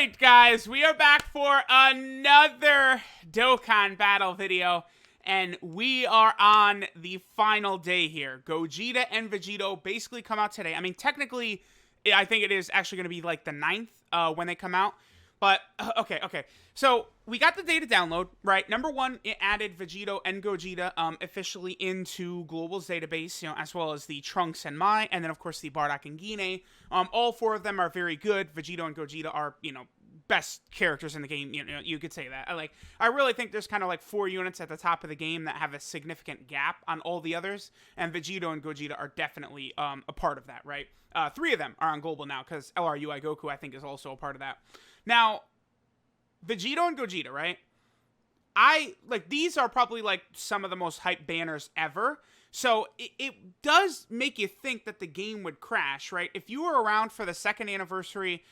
Alright guys, we are back for another Dokkan battle video, and we are on the final day here. Gogeta and Vegito basically come out today. I mean, technically, I think it is actually going to be like the 9th when they come out. But, okay. So, we got the data download, right? Number one, it added Vegito and Gogeta officially into Global's database, you know, as well as the Trunks and Mai, and then, of course, the Bardock and Guinea. All four of them are very good. Vegito and Gogeta are, you know, best characters in the game, you know, you could say that. I really think there's kind of like 4 units at the top of the game that have a significant gap on all the others, and Vegito and Gogeta are definitely a part of that, right? 3 of them are on Global now, because LRUI Goku, I think, is also a part of that. Now, Vegito and Gogeta, right? These are probably, like, some of the most hyped banners ever. So, it does make you think that the game would crash, right? If you were around for the 2nd anniversary,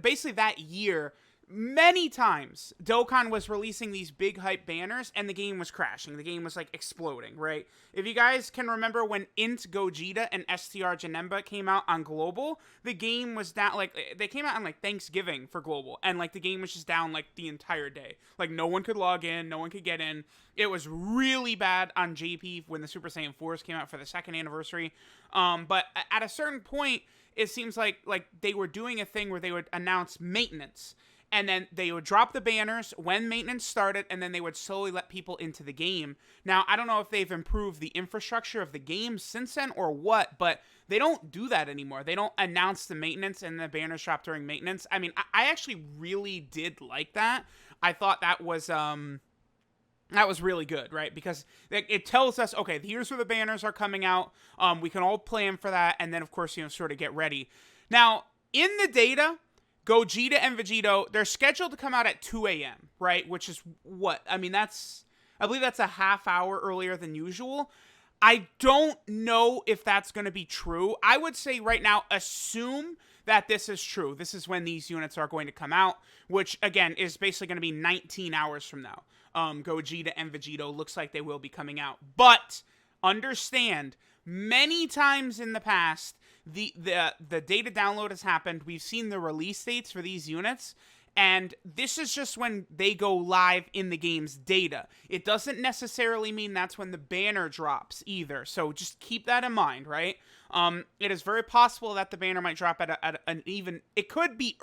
basically that year, many times, Dokkan was releasing these big hype banners, and the game was crashing. The game was, like, exploding, right? If you guys can remember when Int Gogeta and STR Janemba came out on Global, the game was down, like, they came out on, like, Thanksgiving for Global, and, like, the game was just down, like, the entire day. Like, no one could log in, no one could get in. It was really bad on JP when the Super Saiyan 4s came out for the 2nd anniversary. But at a certain point, it seems like they were doing a thing where they would announce maintenance. And then they would drop the banners when maintenance started, and then they would slowly let people into the game. Now, I don't know if they've improved the infrastructure of the game since then or what, but they don't do that anymore. They don't announce the maintenance and the banners drop during maintenance. I mean, I actually really did like that. I thought that was really good, right? Because it tells us, okay, here's where the banners are coming out. We can all plan for that, and then, of course, you know, sort of get ready. Now, in the data, Gogeta and Vegito, they're scheduled to come out at 2 a.m., right? Which is what? I mean, I believe that's a half hour earlier than usual. I don't know if that's going to be true. I would say right now, assume that this is true. This is when these units are going to come out, which, again, is basically going to be 19 hours from now. Gogeta and Vegito looks like they will be coming out. But understand, many times in the past, the data download has happened. We've seen the release dates for these units, and this is just when they go live in the game's data. It doesn't necessarily mean that's when the banner drops either, so just keep that in mind, right? It is very possible that the banner might drop at an even... It could be...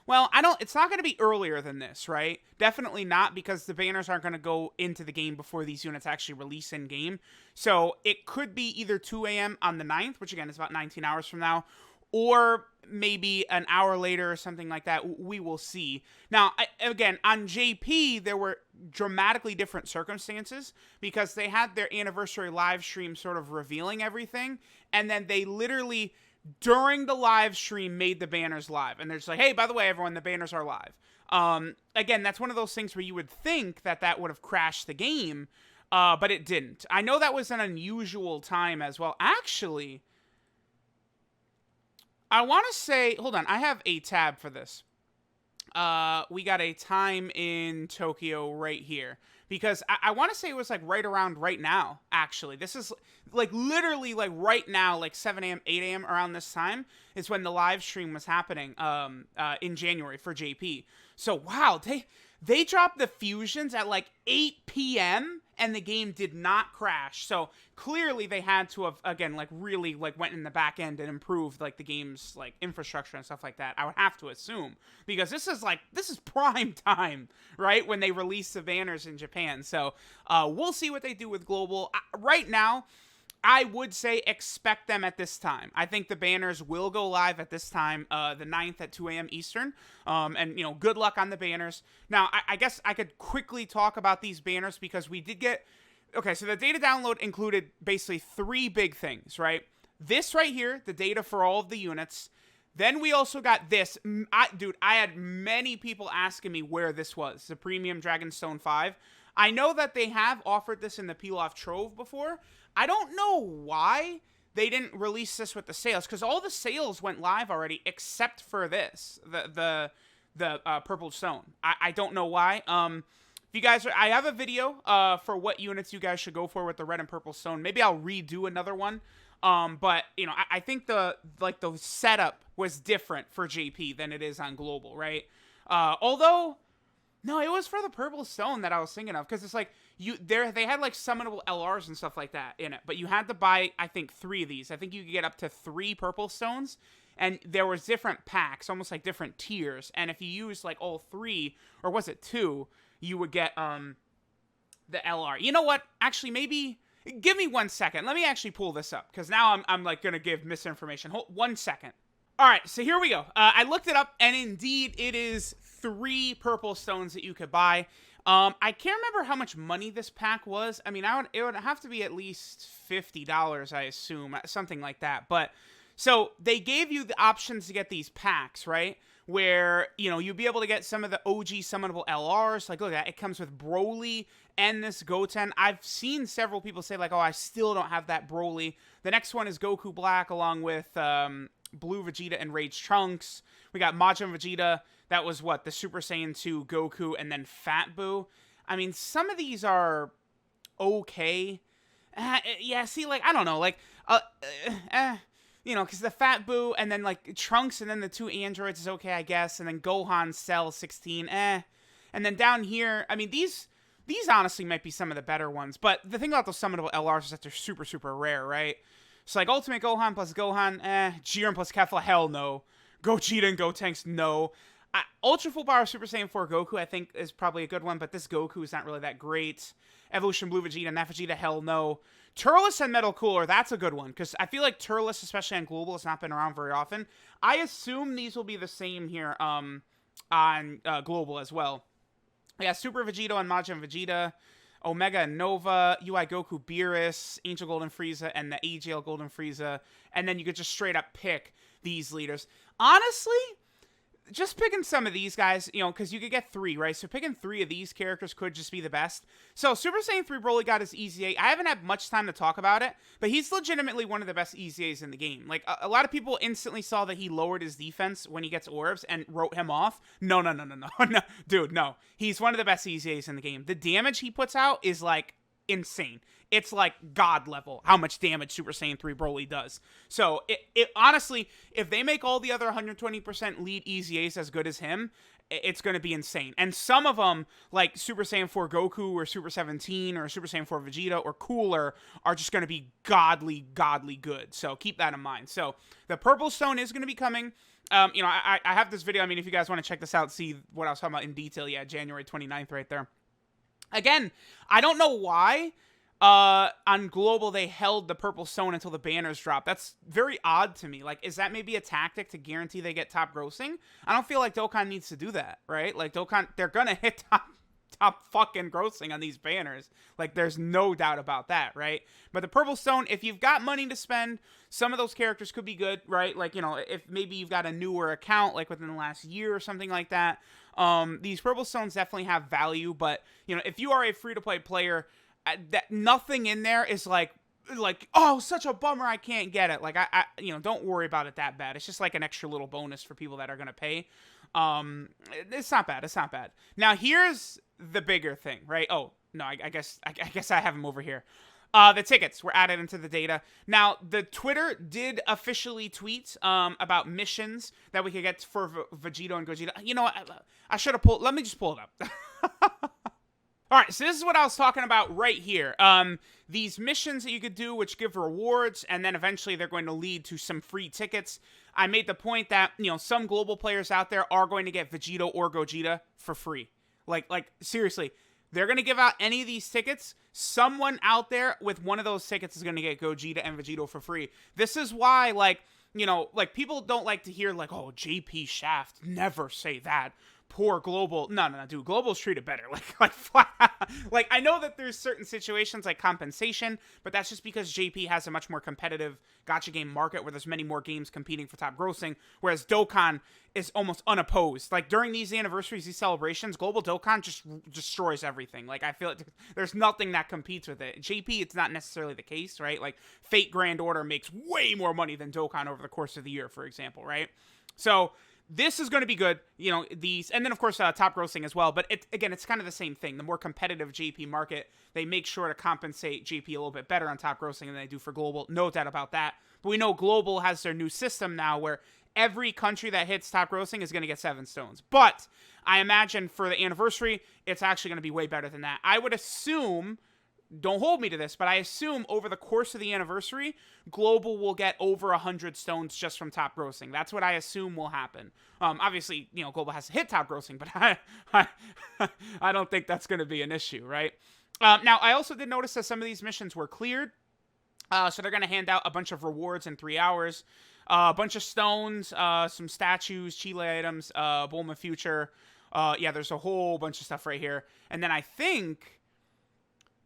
Well, it's not going to be earlier than this, right? Definitely not, because the banners aren't going to go into the game before these units actually release in-game. So, it could be either 2 a.m. on the 9th, which again is about 19 hours from now, or maybe an hour later or something like that. We will see. Now, again, on JP, there were dramatically different circumstances, because they had their anniversary live stream sort of revealing everything, and then they literally, during the live stream, made the banners live. And they're just like, hey, by the way, everyone, the banners are live. Again, that's one of those things where you would think that would have crashed the game, but it didn't. I know that was an unusual time as well. Actually, I want to say, hold on, I have a tab for this. We got a time in Tokyo right here. Because I want to say it was, like, right around right now, actually. This is, like, literally, like, right now, like, 7 a.m., 8 a.m. around this time is when the live stream was happening in January for JP. So, wow, they dropped the fusions at, like, 8 p.m., and the game did not crash. So, clearly they had to have, again, like, really, like, went in the back end and improved, like, the game's, like, infrastructure and stuff like that. I would have to assume. Because this is prime time, right? When they release the banners in Japan. So, we'll see what they do with Global. Right now, I would say expect them at this time. I think the banners will go live at this time, the 9th at 2 a.m. Eastern. And, you know, good luck on the banners. Now, I guess I could quickly talk about these banners, because we did get... Okay, so the data download included basically 3 big things, right? This right here, the data for all of the units. Then we also got this. Dude, I had many people asking me where this was. The Premium Dragonstone 5. I know that they have offered this in the Peel-Off Trove before. I don't know why they didn't release this with the sales, because all the sales went live already except for this, the Purple Stone. I don't know why. If you guys I have a video for what units you guys should go for with the Red and Purple Stone. Maybe I'll redo another one But you know, I think the setup was different for JP than it is on global, right? Although no, it was for the purple stone that I was thinking of, because it's like they had like summonable LRs and stuff like that in it, but you had to buy, I think, 3 of these. I think you could get up to 3 purple stones, and there was different packs, almost like different tiers. And if you use like all 3, or was it 2, you would get the LR. You know what? Actually, maybe give me 1 second. Let me actually pull this up, because now I'm like gonna give misinformation. Hold 1 second. All right, so here we go. I looked it up, and indeed, it is 3 purple stones that you could buy. I can't remember how much money this pack was. I mean, it would have to be at least $50, I assume, something like that. But so they gave you the options to get these packs, right? Where, you know, you'd be able to get some of the OG summonable LRs. Like, look at that. It comes with Broly and this Goten. I've seen several people say, like, oh, I still don't have that Broly. The next one is Goku Black, along with Blue Vegeta and Rage Trunks. We got Majin Vegeta. That was what? The Super Saiyan 2 Goku, and then Fat Buu. I mean, some of these are okay. Yeah, see, like, I don't know. Like, you know, because the Fat Buu, and then, like, Trunks, and then the 2 androids is okay, I guess. And then Gohan, Cell, 16, And then down here, I mean, these honestly might be some of the better ones. But the thing about those summonable LRs is that they're super, super rare, right? So, like, Ultimate Gohan plus Gohan, Jiren plus Kefla, hell no. Gogeta and Gotenks, no. Ultra Full Power Super Saiyan 4 Goku, I think, is probably a good one, but this Goku is not really that great. Evolution Blue Vegeta and that Vegeta, hell no. Turles and Metal Cooler, that's a good one, because I feel like Turles, especially on Global, has not been around very often. I assume these will be the same here on Global as well. Yeah, Super Vegito and Majin Vegeta, Omega and Nova, UI Goku Beerus, Angel Golden Frieza, and the AGL Golden Frieza. And then you could just straight up pick these leaders. Honestly, just picking some of these guys, you know, because you could get 3, right? So picking 3 of these characters could just be the best. So Super Saiyan 3 Broly got his EZA. I haven't had much time to talk about it, but he's legitimately one of the best EZAs in the game. Like, a lot of people instantly saw that he lowered his defense when he gets orbs and wrote him off. No. No, dude, no. He's one of the best EZAs in the game. The damage he puts out is, like, insane. It's like God level how much damage Super Saiyan 3 Broly does. So it honestly, if they make all the other 120% lead EZAs as good as him, it's going to be insane. And some of them, like Super Saiyan 4 Goku or Super 17 or Super Saiyan 4 Vegeta or cooler, are just going to be godly good. So keep that in mind. So the Purple Stone is going to be coming. You know, I have this video. I mean, if you guys want to check this out, see what I was talking about in detail. Yeah, January 29th right there. Again, I don't know why on Global they held the Purple Stone until the banners dropped. That's very odd to me. Like, is that maybe a tactic to guarantee they get top grossing? I don't feel like Dokkan needs to do that, right? Like, Dokkan, they're gonna hit top fucking grossing on these banners. Like, there's no doubt about that, right? But the Purple Stone, if you've got money to spend, some of those characters could be good, right? Like, you know, if maybe you've got a newer account, like within the last year or something like that, these Purple Stones definitely have value. But, you know, if you are a free-to-play player, that nothing in there is like, oh, such a bummer I can't get it. Like, I you know, don't worry about it that bad. It's just like an extra little bonus for people that are going to pay. It's not bad. It's not bad. Now, here's the bigger thing, right? Oh, no, I guess I have them over here. The tickets were added into the data. Now, the Twitter did officially tweet about missions that we could get for Vegito and Gogeta. You know what? I should have pulled... Let me just pull it up. All right, so this is what I was talking about right here. These missions that you could do, which give rewards, and then eventually they're going to lead to some free tickets. I made the point that, you know, some global players out there are going to get Vegito or Gogeta for free. Like seriously, they're going to give out any of these tickets. Someone out there with one of those tickets is going to get Gogeta and Vegito for free. This is why, like, you know, like, people don't like to hear, like, oh, JP Shaft, never say that. Poor Global. No, dude. Global's treated better. Like, I know that there's certain situations like compensation, but that's just because JP has a much more competitive gacha game market where there's many more games competing for top grossing, whereas Dokkan is almost unopposed. Like, during these anniversaries, these celebrations, Global Dokkan just destroys everything. Like, I feel like there's nothing that competes with it. JP, it's not necessarily the case, right? Like, Fate Grand Order makes way more money than Dokkan over the course of the year, for example, right? So This is going to be good, you know, these, and then of course top grossing as well, but again, it's kind of the same thing. The more competitive JP market, they make sure to compensate JP a little bit better on top grossing than they do for global, no doubt about that. But we know global has their new system now where every country that hits top grossing is going to get 7 stones. But I imagine for the anniversary, it's actually going to be way better than that. I would assume, don't hold me to this, but I assume over the course of the anniversary, global will get over 100 stones just from top grossing. That's what I assume will happen. Obviously, you know, global has to hit top grossing, but I don't think that's going to be an issue, right? Now, I also did notice that some of these missions were cleared. So they're going to hand out a bunch of rewards in 3 hours. A bunch of stones, some statues, Chile items, Bulma Future. Yeah, there's a whole bunch of stuff right here. And then I think...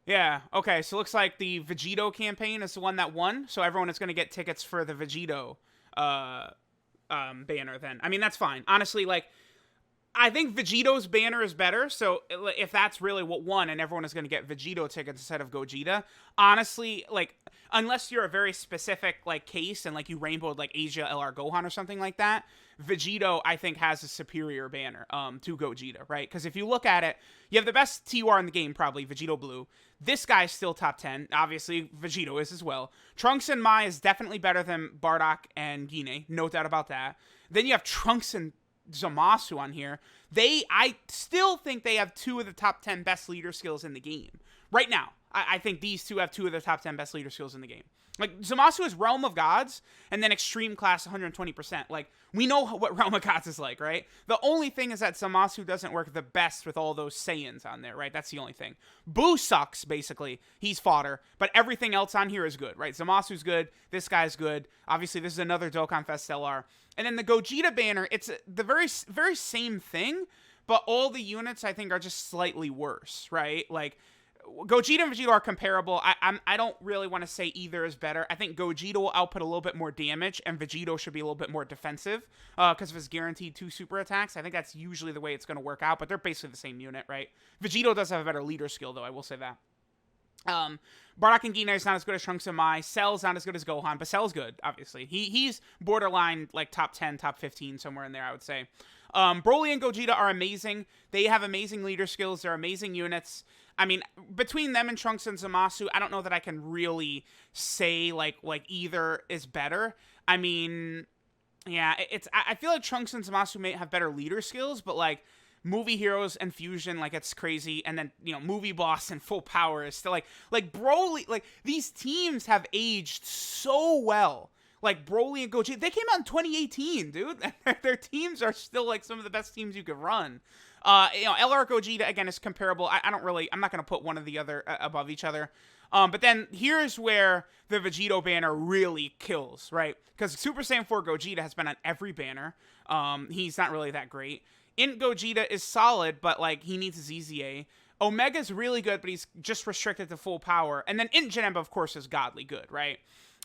Yeah, okay, so it looks like the Vegito campaign is the one that won, so everyone is going to get tickets for the Vegito banner then. I mean, that's fine. Honestly, like, I think Vegito's banner is better, so if that's really what won and everyone is going to get Vegito tickets instead of Gogeta, honestly, like, unless you're a very specific, like, case and, like, you rainbowed, like, Asia LR Gohan or something like that, Vegito, I think, has a superior banner to Gogeta, right? Because if you look at it, you have the best TUR in the game, probably, Vegito Blue. This guy's still top 10. Obviously, Vegito is as well. Trunks and Mai is definitely better than Bardock and Gine. No doubt about that. Then you have Trunks and Zamasu on here. I still think they have 2 of the top 10 best leader skills in the game. Right now, I think these 2 have 2 of the top 10 best leader skills in the game. Like, Zamasu is Realm of Gods, and then Extreme Class 120%. Like, we know what Realm of Gods is like, right? The only thing is that Zamasu doesn't work the best with all those Saiyans on there, right? That's the only thing. Boo sucks, basically. He's fodder, but everything else on here is good, right? Zamasu's good. This guy's good. Obviously, this is another Dokkan Fest LR. And then the Gogeta banner, it's the very, very same thing, but all the units, I think, are just slightly worse, right? Like, Gogeta and Vegito are comparable. I don't really want to say either is better. I think Gogeta will output a little bit more damage, and Vegito should be a little bit more defensive because of his guaranteed 2 super attacks. I think that's usually the way it's going to work out, but they're basically the same unit, right? Vegito does have a better leader skill, though, I will say that. Bardock and Gine is not as good as Trunks and Mai. Cell's not as good as Gohan, but Cell's good, obviously. He's borderline, like, top 10, top 15, somewhere in there, I would say. Broly and Gogeta are amazing. They have amazing leader skills. They're amazing units. I mean, between them and Trunks and Zamasu, I don't know that I can really say, like either is better. I mean, yeah, I feel like Trunks and Zamasu may have better leader skills, but, like, Movie Heroes and Fusion, like, it's crazy. And then, you know, Movie Boss and Full Power is still, like Broly, like, these teams have aged so well. Like, Broly and Gogeta, they came out in 2018, dude. Their teams are still, like, some of the best teams you could run. You know, LR Gogeta, again, is comparable. I'm not going to put one or the other above each other. But then here's where the Vegito banner really kills, right? Because Super Saiyan 4 Gogeta has been on every banner. He's not really that great. Int Gogeta is solid, but, like, he needs his EZA. Omega's really good, but he's just restricted to full power. And then Int Janemba, of course, is godly good, right?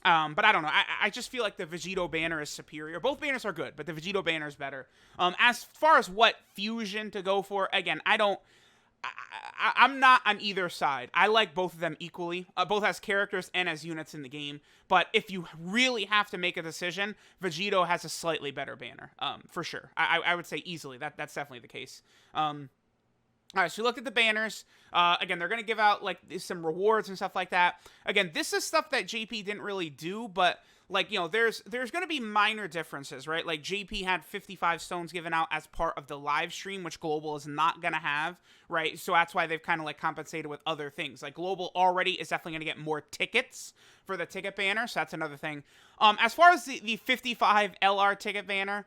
But I don't know. I just feel like the Vegito banner is superior. Both banners are good, but the Vegito banner is better. As far as what fusion to go for, again, I'm not on either side. I like both of them equally, both as characters and as units in the game. But if you really have to make a decision, Vegito has a slightly better banner, for sure. I would say easily. That's definitely the case. All right, so we looked at the banners. Again, they're going to give out, like, some rewards and stuff like that. Again, this is stuff that JP didn't really do, but, like, you know, there's going to be minor differences, right? Like, JP had 55 stones given out as part of the live stream, which Global is not going to have, right? So that's why they've kind of, like, compensated with other things. Like, Global already is definitely going to get more tickets for the ticket banner, so that's another thing. As far as the 55 LR ticket banner,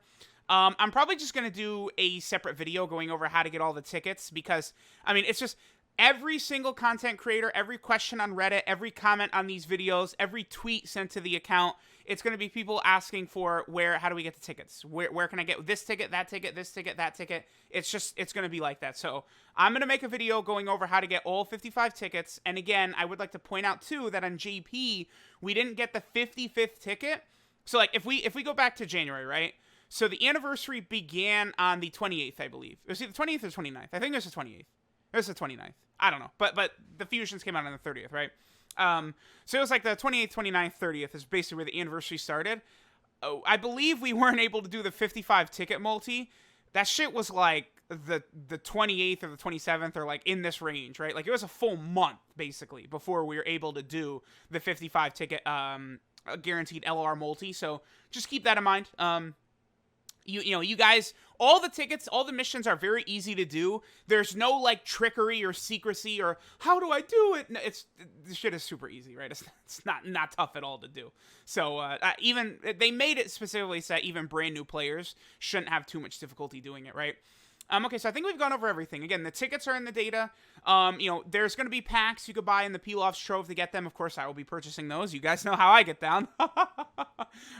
I'm probably just going to do a separate video going over how to get all the tickets because, I mean, it's just every single content creator, every question on Reddit, every comment on these videos, every tweet sent to the account, it's going to be people asking for how do we get the tickets? Where can I get this ticket, that ticket, this ticket, that ticket? It's going to be like that. So I'm going to make a video going over how to get all 55 tickets. And again, I would like to point out too that on JP, we didn't get the 55th ticket. So, like, if we go back to January, right? So the anniversary began on the 28th, I believe. It was either the 28th or 29th. I think it was the 28th. It was the 29th. I don't know. But the fusions came out on the 30th, right? So it was like the 28th, 29th, 30th is basically where the anniversary started. I believe we weren't able to do the 55 ticket multi. That shit was like the 28th or the 27th or like in this range, right? Like it was a full month basically before we were able to do the 55 ticket guaranteed LR multi. So just keep that in mind. You know, you guys, all the tickets, all the missions are very easy to do. There's no like trickery or secrecy or how do I do it? No, this shit is super easy, right? It's not tough at all to do. So even they made it specifically so that even brand new players shouldn't have too much difficulty doing it, right? Okay, so I think we've gone over everything. Again, the tickets are in the data. You know, there's going to be packs you could buy in the Pilaf's Trove to get them. Of course, I will be purchasing those. You guys know how I get down.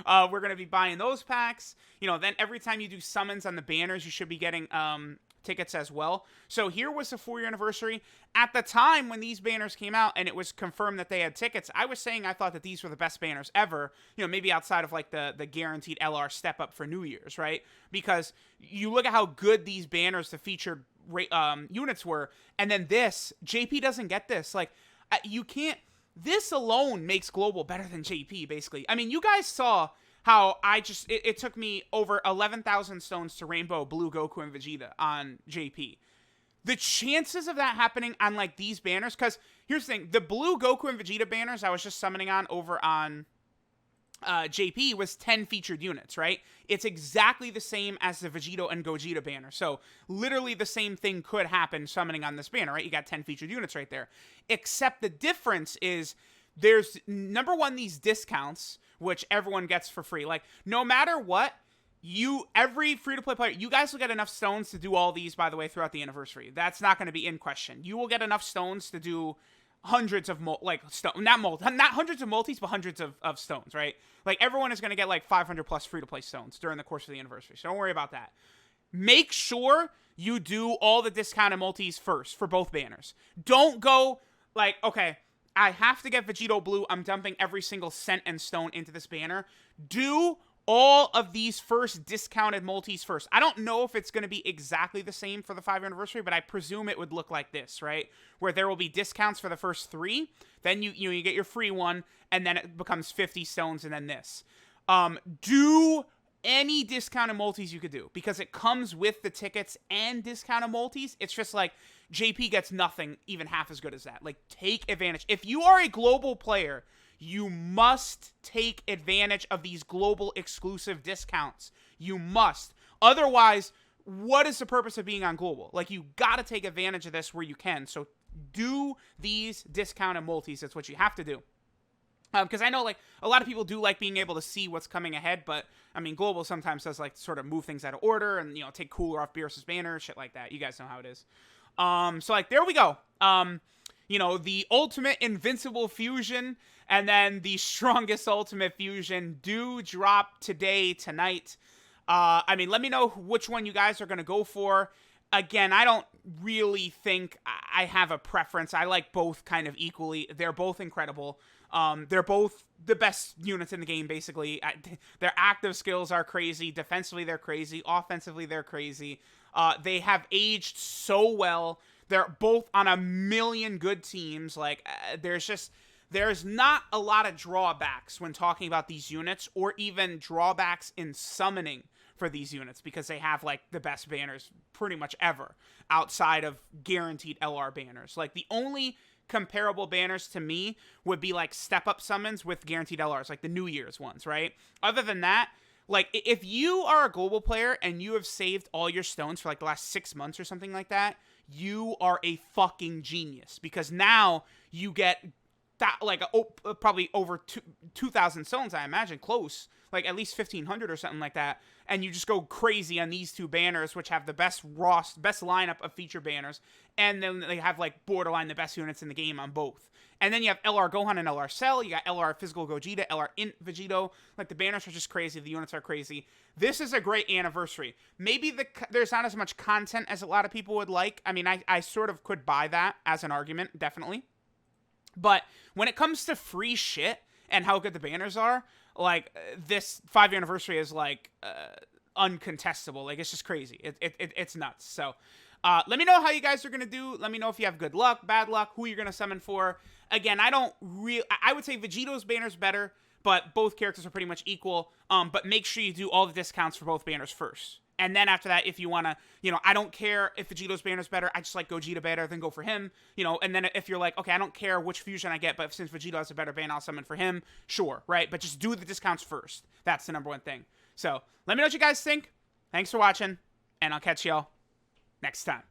We're going to be buying those packs. You know, then every time you do summons on the banners, you should be getting tickets as well. So here was the 4-year anniversary. At the time when these banners came out and it was confirmed that they had tickets, I was saying I thought that these were the best banners ever, you know, maybe outside of like the guaranteed LR step up for New Year's, right? Because you look at how good these banners, the featured units were, and then this, JP doesn't get this. Like, you can't, this alone makes Global better than JP, basically. I mean, you guys saw how it took me over 11,000 stones to Rainbow Blue Goku and Vegeta on JP. The chances of that happening on like these banners, because here's the thing, the Blue Goku and Vegeta banners I was just summoning on over on JP was 10 featured units, right? It's exactly the same as the Vegito and Gogeta banner. So literally the same thing could happen summoning on this banner, right? You got 10 featured units right there. Except the difference is there's, number one, these discounts, which everyone gets for free. Like, no matter what, every free-to-play player, you guys will get enough stones to do all these, by the way, throughout the anniversary. That's not going to be in question. You will get enough stones to do hundreds of, not hundreds of multis, but hundreds of stones, right? Like, everyone is going to get, like, 500 plus free-to-play stones during the course of the anniversary, so don't worry about that. Make sure you do all the discounted multis first for both banners. Don't go, like, okay, I have to get Vegito Blue. I'm dumping every single cent and stone into this banner. Do all of these first discounted multis first. I don't know if it's going to be exactly the same for the 5-year anniversary, but I presume it would look like this, right? Where there will be discounts for the first 3, then you get your free one, and then it becomes 50 stones, and then this. Do any discounted multis you could do, because it comes with the tickets and discounted multis. It's just like, JP gets nothing even half as good as that. Like, take advantage. If you are a global player, you must take advantage of these global exclusive discounts. You must. Otherwise, what is the purpose of being on global? Like, you gotta take advantage of this where you can. So do these discounted multis. That's what you have to do. Because I know, like, a lot of people do like being able to see what's coming ahead, but, I mean, Global sometimes does, like, sort of move things out of order and, you know, take cooler off Beerus's banner, shit like that. You guys know how it is. So, like, there we go. You know, the Ultimate Invincible Fusion and then the Strongest Ultimate Fusion do drop tonight. I mean, let me know which one you guys are going to go for. Again, I don't really think I have a preference. I like both kind of equally. They're both incredible. They're both the best units in the game, basically. Their active skills are crazy. Defensively, they're crazy. Offensively, they're crazy. They have aged so well. They're both on a million good teams. Like, there's not a lot of drawbacks when talking about these units, or even drawbacks in summoning for these units, because they have, like, the best banners pretty much ever outside of guaranteed LR banners. Like, the only comparable banners to me would be, like, step-up summons with guaranteed LRs, like the New Year's ones, right? Other than that, like, if you are a global player and you have saved all your stones for, like, the last 6 months or something like that, you are a fucking genius, because now you get that, like, probably over 2,000 stones, I imagine, close, like, at least 1,500 or something like that, and you just go crazy on these two banners, which have the best lineup of feature banners, and then they have, like, borderline the best units in the game on both. And then you have LR Gohan and LR Cell, you got LR Physical Gogeta, LR Int Vegito. Like, the banners are just crazy, the units are crazy. This is a great anniversary. Maybe there's not as much content as a lot of people would like. I mean, I sort of could buy that as an argument, definitely. But when it comes to free shit and how good the banners are, like, this 5-year anniversary is, like, uncontestable. Like, it's just crazy. It's nuts. So, let me know how you guys are going to do. Let me know if you have good luck, bad luck, who you're going to summon for. Again, I would say VEGITO'S banner's better, but both characters are pretty much equal. But make sure you do all the discounts for both banners first. And then after that, if you want to, I don't care if Vegito's banner's better. I just like Gogeta better, then go for him. And then if you're like, okay, I don't care which fusion I get, but since Vegito has a better banner, I'll summon for him. Sure, right? But just do the discounts first. That's the number one thing. So let me know what you guys think. Thanks for watching, and I'll catch y'all next time.